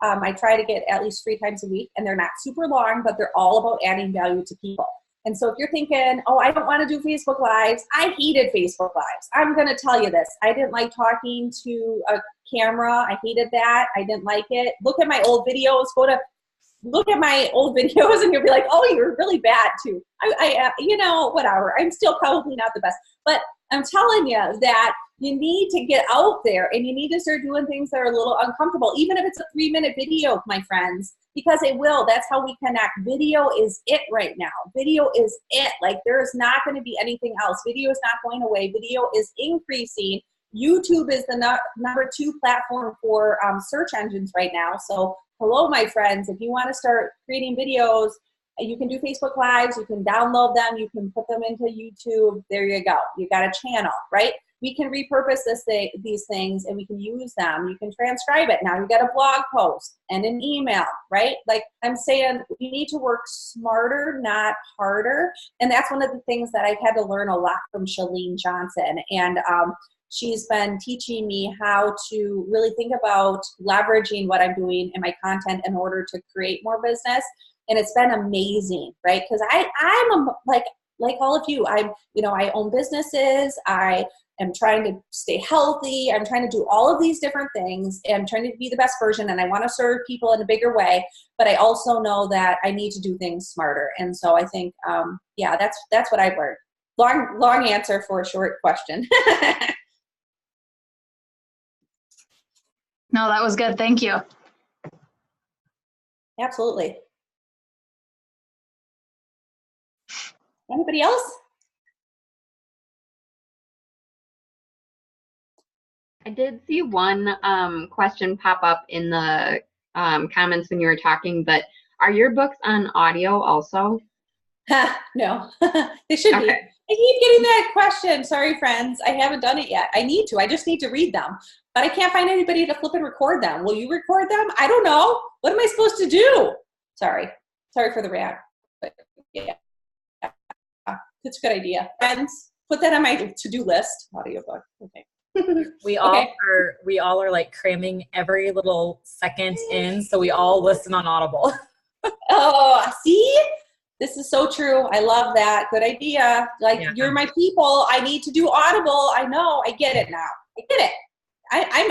Speaker 2: I try to get at least 3 times a week, and they're not super long, but they're all about adding value to people. And so if you're thinking, oh, I don't want to do Facebook Lives, I hated Facebook Lives. I'm going to tell you this. I didn't like talking to a camera. I hated that. I didn't like it. Look at my old videos. Look at my old videos, and you'll be like, oh, you're really bad too. Whatever. I'm still probably not the best. But I'm telling you that you need to get out there, and you need to start doing things that are a little uncomfortable, even if it's a 3-minute video, my friends, because it will. That's how we connect. Video is it right now. Video is it. There's not going to be anything else. Video is not going away. Video is increasing. YouTube is the number 2 platform for search engines right now. So hello, my friends. If you want to start creating videos, you can do Facebook Lives. You can download them. You can put them into YouTube. There you go. You got a channel, right? We can repurpose these things, and we can use them. You can transcribe it. Now you got a blog post and an email, right? I'm saying, you need to work smarter, not harder. And that's one of the things that I've had to learn a lot from Chalene Johnson. And she's been teaching me how to really think about leveraging what I'm doing in my content in order to create more business. And it's been amazing, right? Because I'm like all of you. I own businesses. I am trying to stay healthy. I'm trying to do all of these different things. And I'm trying to be the best version, and I want to serve people in a bigger way. But I also know that I need to do things smarter. And so I think, that's what I've learned. Long answer for a short question.
Speaker 3: No, that was good. Thank you.
Speaker 2: Absolutely. Anybody else?
Speaker 1: I did see one question pop up in the comments when you were talking, but are your books on audio also?
Speaker 2: No, they should be. I keep getting that question. Sorry, friends. I haven't done it yet. I need to. I just need to read them. But I can't find anybody to flip and record them. Will you record them? I don't know. What am I supposed to do? Sorry for the rant. But yeah, it's a good idea. Friends, put that on my to-do list. Audiobook. Okay.
Speaker 6: We all are like cramming every little second in, so we all listen on Audible.
Speaker 2: Oh, see? This is so true. I love that. Good idea. You're my people. I need to do Audible. I know. I get it now. I get it.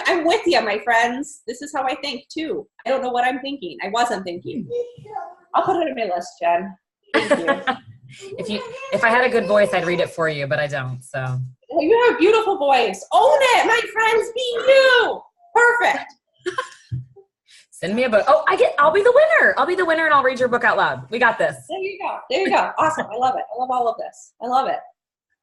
Speaker 2: I'm with you, my friends. This is how I think too. I don't know what I'm thinking. I wasn't thinking. I'll put it on my list, Jen. Thank you.
Speaker 6: If I had a good voice, I'd read it for you, but I don't. So
Speaker 2: you have a beautiful voice. Own it, my friends. Be you. Perfect.
Speaker 6: Send me a book. Oh, I'll be the winner. I'll be the winner, and I'll read your book out loud. We got this.
Speaker 2: There you go. Awesome. I love it. I love all of this. I love it.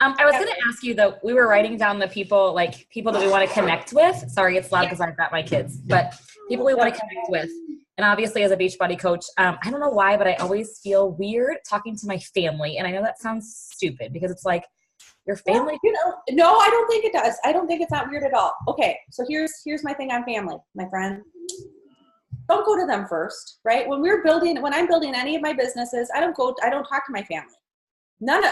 Speaker 6: I was going to ask you though, we were writing down the people that we want to connect with. Sorry, it's loud because I've got my kids, but people we want to connect with. And obviously as a Beachbody coach, I don't know why, but I always feel weird talking to my family. And I know that sounds stupid because it's like your family.
Speaker 2: No, I don't think it does. I don't think it's not weird at all. Okay. So here's my thing on family, my friend. Don't go to them first, right? When I'm building any of my businesses, I don't talk to my family. When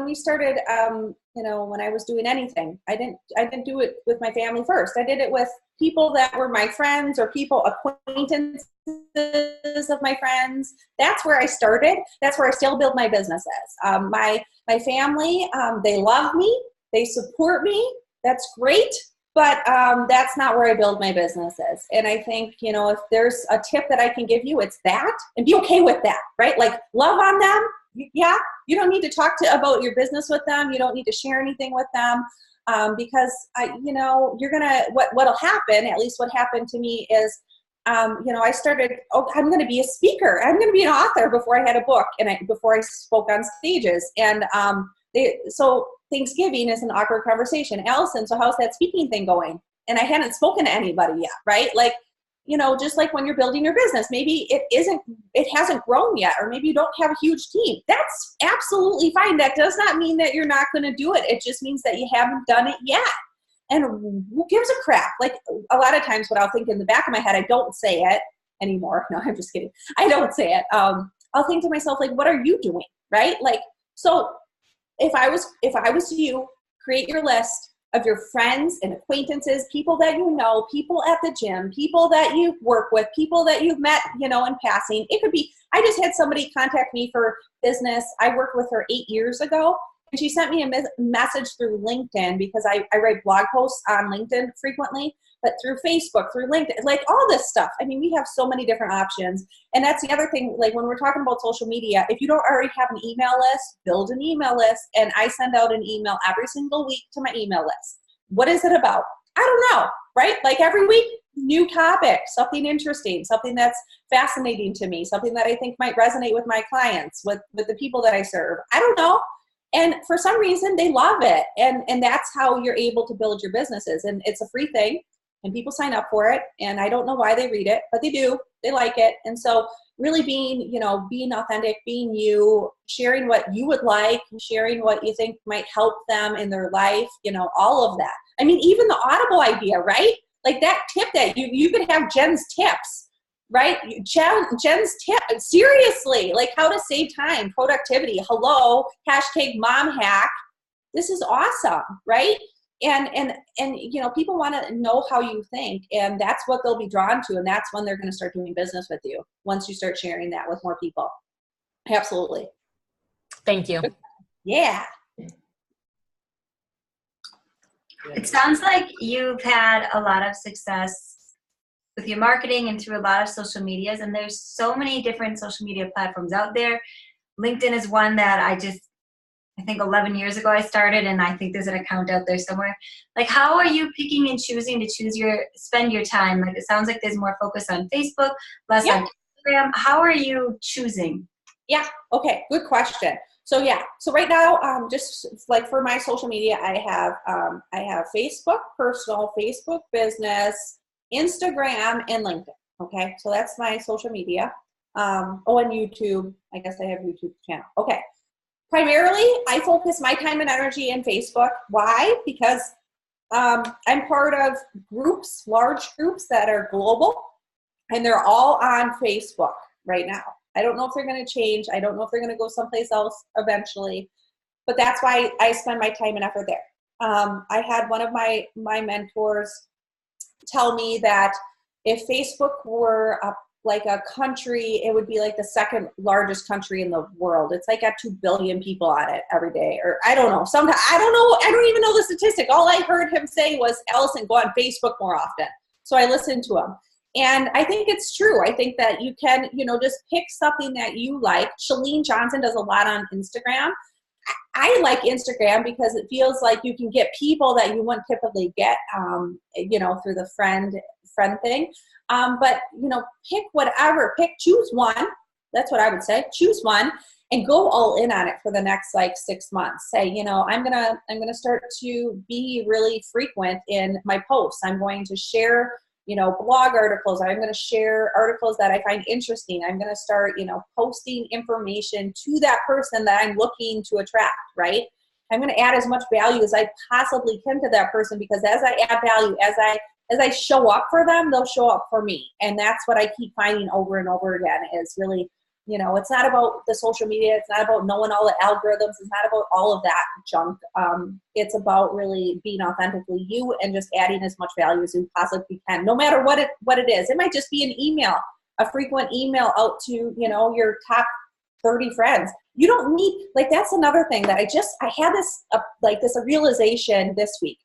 Speaker 2: we started, when I was doing anything, I didn't do it with my family first. I did it with people that were my friends or acquaintances of my friends. That's where I started. That's where I still build my businesses. My family, they love me. They support me. That's great. But that's not where I build my businesses. And I think, if there's a tip that I can give you, it's that, and be okay with that, right? Love on them. Yeah, you don't need to talk about your business with them. You don't need to share anything with them because, you're going to, what'll happen, at least what happened to me is I started, I'm going to be a speaker. I'm going to be an author before I had a book and before I spoke on stages. And so Thanksgiving is an awkward conversation. Allison, so how's that speaking thing going? And I hadn't spoken to anybody yet, right? Like, just like when you're building your business, maybe it hasn't grown yet, or maybe you don't have a huge team. That's absolutely fine. That does not mean that you're not going to do it. It just means that you haven't done it yet. And who gives a crap? Like, a lot of times what I'll think in the back of my head, I don't say it anymore. No, I'm just kidding. I don't say it. I'll think to myself, like, what are you doing? Right? Like, so if I was you, create your list of your friends and acquaintances, people that you know, people at the gym, people that you work with, people that you've met, in passing. It could be, I just had somebody contact me for business. I worked with her 8 years ago. And she sent me a message through LinkedIn, because I write blog posts on LinkedIn frequently, but through Facebook, through LinkedIn, like all this stuff. I mean, we have so many different options. And that's the other thing, like when we're talking about social media, if you don't already have an email list, build an email list. And I send out an email every single week to my email list. What is it about? I don't know, right? Like every week, new topic, something interesting, something that's fascinating to me, something that I think might resonate with my clients, with the people that I serve. I don't know. And for some reason, they love it. And that's how you're able to build your businesses. And it's a free thing, and people sign up for it. And I don't know why they read it, but they do. They like it. And so really being authentic, being you, sharing what you would like, sharing what you think might help them in their life, all of that. I mean, even the Audible idea, right? Like that tip that you could have Jen's tips. Right? Jen's tip, seriously, like how to save time, productivity, hello, #mom hack. This is awesome, right? And people want to know how you think, and that's what they'll be drawn to. And that's when they're going to start doing business with you, once you start sharing that with more people. Absolutely.
Speaker 6: Thank you.
Speaker 2: Yeah.
Speaker 7: It sounds like you've had a lot of success with your marketing and through a lot of social medias, and there's so many different social media platforms out there. LinkedIn is one that I think 11 years ago I started, and I think there's an account out there somewhere. Like, how are you picking and choosing to spend your time? Like, it sounds like there's more focus on Facebook, less on Instagram. How are you choosing?
Speaker 2: Yeah. Okay. Good question. So right now, just like for my social media, I have Facebook personal, Facebook business, Instagram, and LinkedIn. Okay, so that's my social media. And YouTube. I guess I have YouTube channel. Okay. Primarily, I focus my time and energy in Facebook. Why? Because I'm part of groups, large groups that are global, and they're all on Facebook right now. I don't know if they're going to change. I don't know if they're going to go someplace else eventually, but that's why I spend my time and effort there. I had one of my mentors tell me that if Facebook were like a country, it would be like the second largest country in the world. It's like got 2 billion people on it every day, or I don't know. Sometimes I don't know. I don't even know the statistic. All I heard him say was, Allison, go on Facebook more often. So I listened to him. And I think it's true. I think that you can, just pick something that you like. Chalene Johnson does a lot on Instagram. I like Instagram because it feels like you can get people that you wouldn't typically get, through the friend thing. But pick whatever, choose one. That's what I would say. Choose one and go all in on it for the next 6 months. Say, I'm gonna start to be really frequent in my posts. I'm going to share, blog articles. I'm going to share articles that I find interesting. I'm going to start, posting information to that person that I'm looking to attract, right? I'm going to add as much value as I possibly can to that person, because as I add value, as I show up for them, they'll show up for me. And that's what I keep finding over and over again is really, it's not about the social media. It's not about knowing all the algorithms. It's not about all of that junk. It's about really being authentically you and just adding as much value as you possibly can, no matter what it is. It might just be an email, a frequent email out to, your top 30 friends. You don't need, that's another thing that I had this realization this week.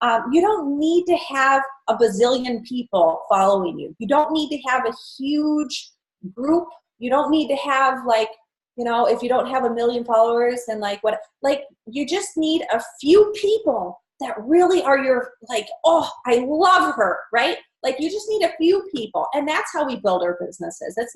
Speaker 2: You don't need to have a bazillion people following you. You don't need to have a huge group. You don't need to have if you don't have 1 million followers and you just need a few people that really are your, like, oh, I love her, right? Like, you just need a few people, and that's how we build our businesses. It's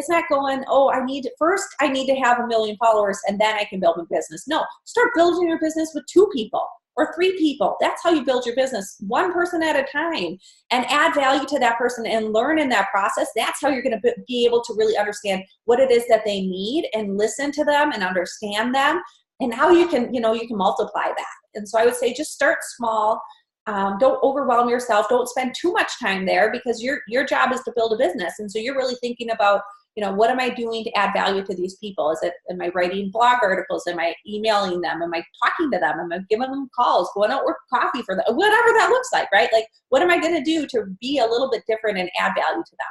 Speaker 2: not going, oh, I need to have 1 million followers and then I can build a business. No, start building your business with 2 people or 3 people. That's how you build your business, 1 person at a time, and add value to that person and learn in that process. That's how you're going to be able to really understand what it is that they need and listen to them and understand them, and how you can multiply that. And so I would say just start small. Don't overwhelm yourself. Don't spend too much time there, because your job is to build a business. And so you're really thinking about, what am I doing to add value to these people? Am I writing blog articles? Am I emailing them? Am I talking to them? Am I giving them calls, going out with coffee for them? Whatever that looks like, right? Like, what am I going to do to be a little bit different and add value to them?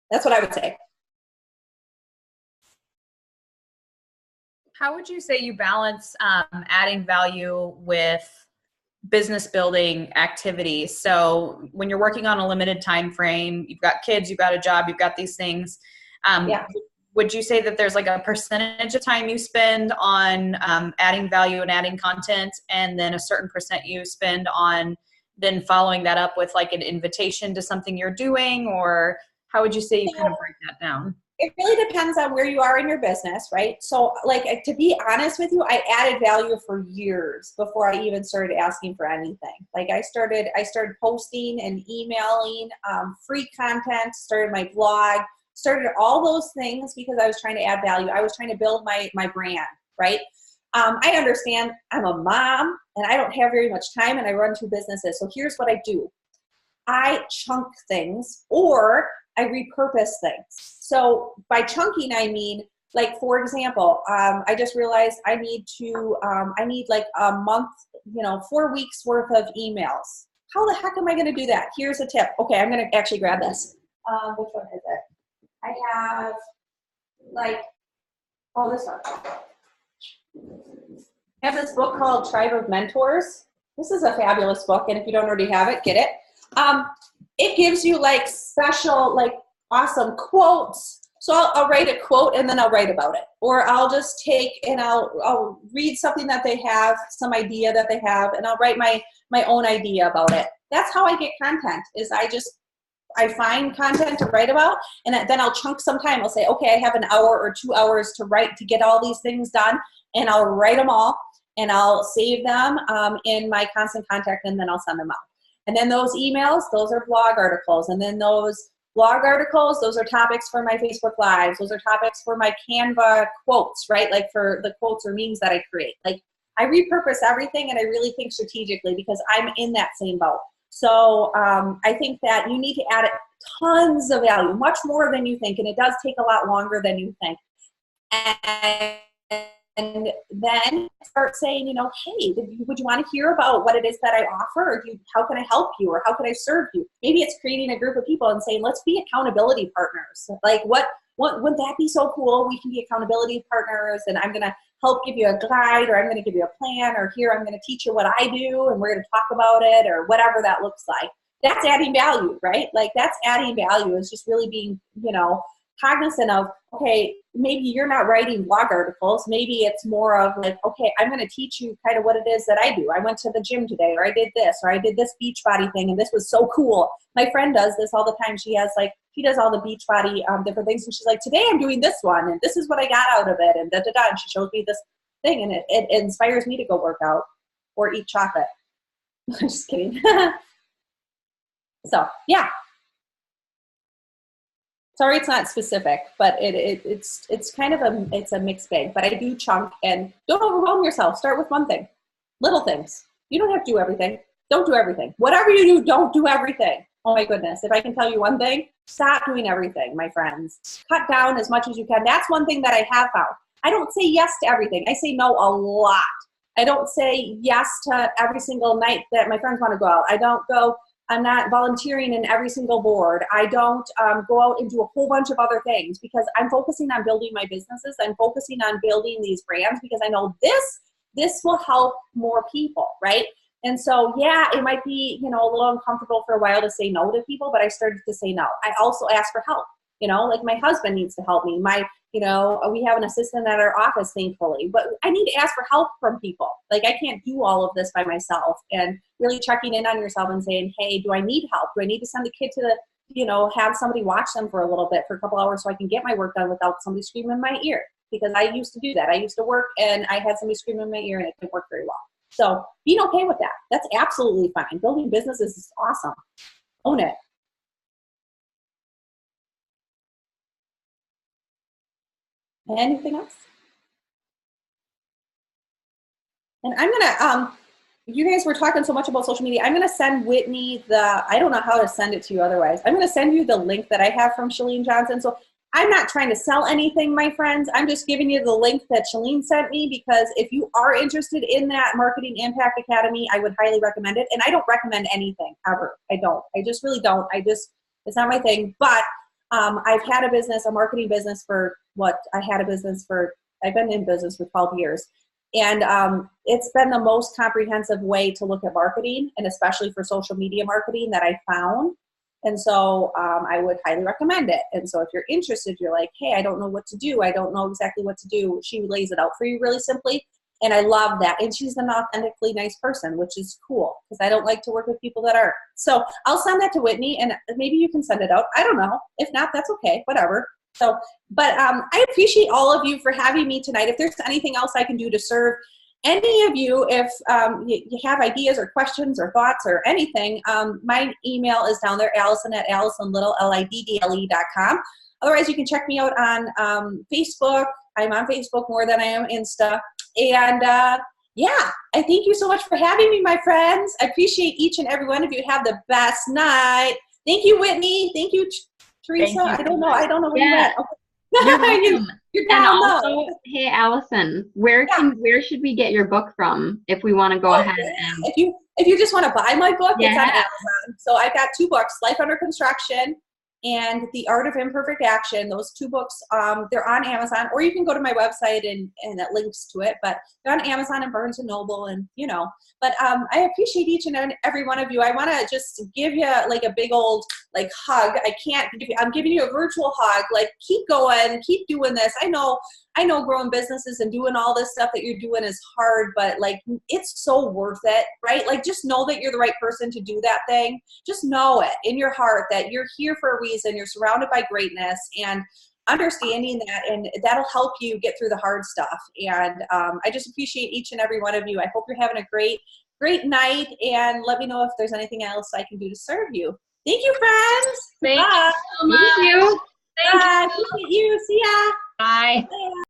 Speaker 2: That's what I would say.
Speaker 8: How would you say you balance adding value with business building activities? So when you're working on a limited time frame, you've got kids, you've got a job, you've got these things. Would you say that there's like a percentage of time you spend on adding value and adding content, and then a certain percent you spend on then following that up with like an invitation to something you're doing? Or how would you say you kind of break that down?
Speaker 2: It really depends on where you are in your business, right? So, like, to be honest with you, I added value for years before I even started asking for anything. Like, I started posting and emailing free content, started my blog, started all those things because I was trying to add value. I was trying to build my brand, right? I understand I'm a mom and I don't have very much time and I run 2 businesses. So here's what I do. I chunk things, or I repurpose things. So by chunking, I mean, like, for example, I just realized I need like a month, 4 weeks worth of emails. How the heck am I going to do that? Here's a tip. Okay, I'm going to actually grab this. Which one is it? I have this one. I have this book called Tribe of Mentors. This is a fabulous book, and if you don't already have it, get it. It gives you like special, like awesome quotes. So I'll write a quote and then I'll write about it. Or I'll just take and I'll read something that they have, some idea that they have, and I'll write my own idea about it. That's how I get content, is I find content to write about, and then I'll chunk some time. I'll say, okay, I have an hour or 2 hours to write, to get all these things done, and I'll write them all, and I'll save them in my constant contact, and then I'll send them out. And then those emails, those are blog articles. And then those blog articles, those are topics for my Facebook Lives. Those are topics for my Canva quotes, right? Like for the quotes or memes that I create. Like, I repurpose everything, and I really think strategically, because I'm in that same boat. So I think that you need to add tons of value, much more than you think. And it does take a lot longer than you think. And then start saying, hey, would you want to hear about what it is that I offer? Or how can I help you? Or how can I serve you? Maybe it's creating a group of people and saying, let's be accountability partners. Like, wouldn't that be so cool? We can be accountability partners, and I'm going to help give you a guide, or I'm going to give you a plan, or here I'm going to teach you what I do, and we're going to talk about it, or whatever that looks like. That's adding value, right? Like, that's adding value, is just really being, cognizant of, okay, maybe you're not writing blog articles. Maybe it's more of like, okay, I'm going to teach you kind of what it is that I do. I went to the gym today, or I did this, or I did this beach body thing, and this was so cool. My friend does this all the time. She does all the beach body different things, and she's like, today I'm doing this one, and this is what I got out of it, and da-da-da, and she shows me this thing, and it inspires me to go work out or eat chocolate. I'm just kidding. So, yeah. Sorry, it's not specific, but it's kind of a mixed bag. But I do chunk, and don't overwhelm yourself. Start with one thing, little things. You don't have to do everything. Don't do everything. Whatever you do, don't do everything. Oh my goodness! If I can tell you one thing, stop doing everything, my friends. Cut down as much as you can. That's one thing that I have found. I don't say yes to everything. I say no a lot. I don't say yes to every single night that my friends want to go out. I'm not volunteering in every single board. I don't go out and do a whole bunch of other things, because I'm focusing on building my businesses. I'm focusing on building these brands, because I know this will help more people, right? And so, yeah, it might be, a little uncomfortable for a while to say no to people, but I started to say no. I also ask for help. You know, like my husband needs to help me. We have an assistant at our office, thankfully, but I need to ask for help from people. Like I can't do all of this by myself, and really checking in on yourself and saying, hey, do I need help? Do I need to send the kid to have somebody watch them for a little bit for a couple hours so I can get my work done without somebody screaming in my ear? Because I used to do that. I used to work and I had somebody screaming in my ear and it didn't work very well. So being okay with that. That's absolutely fine. Building businesses is awesome. Own it. Anything else? And I'm gonna, you guys were talking so much about social media. I'm gonna send Whitney I don't know how to send it to you otherwise. I'm gonna send you the link that I have from Shalene Johnson. So I'm not trying to sell anything, my friends. I'm just giving you the link that Shalene sent me, because if you are interested in that Marketing Impact Academy, I would highly recommend it. And I don't recommend anything ever. I don't. I just really don't. It's not my thing. But I've had a marketing business I've been in business for 12 years. And it's been the most comprehensive way to look at marketing, and especially for social media marketing, that I found. And so I would highly recommend it. And so if you're interested, you're like, hey, I don't know what to do. I don't know exactly what to do. She lays it out for you really simply. And I love that. And she's an authentically nice person, which is cool, because I don't like to work with people that aren't. So I'll send that to Whitney, and maybe you can send it out. I don't know. If not, that's okay. Whatever. So, but I appreciate all of you for having me tonight. If there's anything else I can do to serve any of you, if you have ideas or questions or thoughts or anything, my email is down there, Allison at AllisonLiddle, LIDDLE.com. Otherwise, you can check me out on Facebook. I'm on Facebook more than I am Insta. And yeah, I thank you so much for having me, my friends. I appreciate each and every one of you. Have the best night. Thank you, Whitney. Thank you, Teresa.
Speaker 6: Thank you.
Speaker 2: I don't know where you went. Okay.
Speaker 1: You're welcome.
Speaker 2: You're
Speaker 1: And
Speaker 2: down
Speaker 1: also,
Speaker 2: low.
Speaker 1: hey Allison, where should we get your book from if we want to go ahead and
Speaker 2: if you just want to buy my book, it's on
Speaker 1: Yeah.
Speaker 2: Amazon. So I've got 2 books, Life Under Construction and The Art of Imperfect Action. Those 2 books, they're on Amazon, or you can go to my website and it links to it, but they're on Amazon and Barnes & Noble, and but I appreciate each and every one of you. I want to just give you like a big old hug. I'm giving you a virtual hug. Keep going, keep doing this. I know growing businesses and doing all this stuff that you're doing is hard, but it's so worth it, right? Just know that you're the right person to do that thing. Just know it in your heart that you're here for a reason. You're surrounded by greatness, and understanding that, and that'll help you get through the hard stuff. And I just appreciate each and every one of you. I hope you're having a great night, and let me know if there's anything else I can do to serve you. Thank you, friends.
Speaker 3: Thank
Speaker 2: Bye.
Speaker 3: you so much.
Speaker 1: Thank you.
Speaker 2: Bye. Appreciate you. See ya.
Speaker 3: Bye.
Speaker 2: Bye.